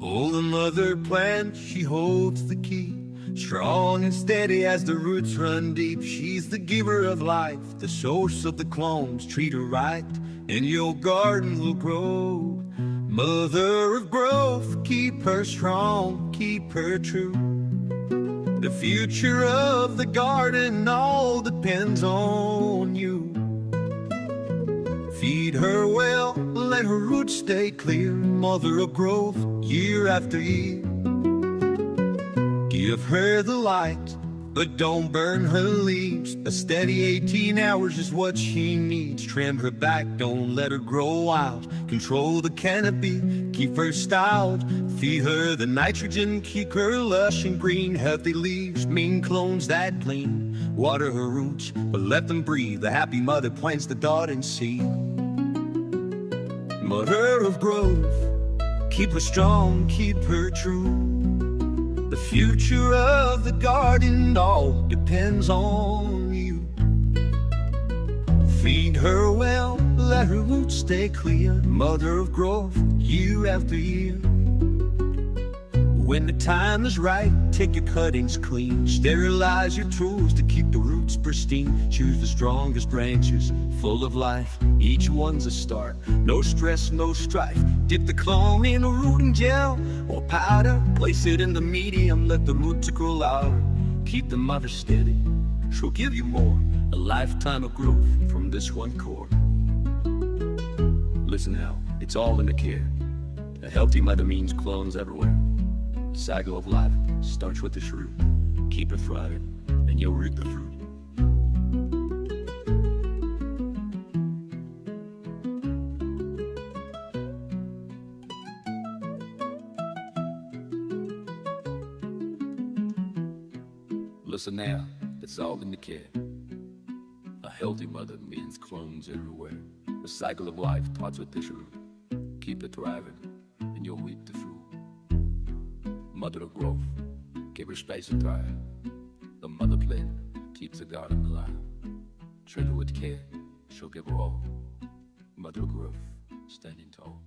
Oh, the mother plant, she holds the key, strong and steady as the roots run deep. She's the giver of life, the source of the clones. Treat her right, and your garden will grow. Mother of growth, keep her strong, keep her true. The future of the garden all depends on you. Feed her well, let her roots stay clear. Mother of growth, year after year. Give her the light, but don't burn her leaves. A steady 18 hours is what she needs. Trim her back, don't let her grow wild. Control the canopy, keep her styled. Feed her the nitrogen, keep her lush and green. Healthy leaves mean clones that gleam. Water her roots, but let them breathe. The happy mother plants the dot and seed. Mother of growth, keep her strong, keep her true. The future of the garden all depends on you. Feed her well, let her roots stay clear. Mother of growth, year after year. When the time is right, take your cuttings clean. Sterilize your tools to keep the roots pristine. Choose the strongest branches, full of life. Each one's a start, no stress, no strife. Dip the clone in a rooting gel or powder. Place it in the medium, let the roots grow out. Keep the mother steady, she'll give you more. A lifetime of growth from this one core. Listen now, it's all in the care. A healthy mother means clones everywhere. The cycle of life starts with this root. Keep it thriving, and you'll reap the fruit. Listen now, it's all in the care. A healthy mother means clones everywhere. The cycle of life starts with this root. Keep it thriving, and you'll reap the fruit. Mother of growth, give her space to thrive. The mother plant keeps the garden alive. Treat her with care, she'll give her all. Mother of growth, standing tall.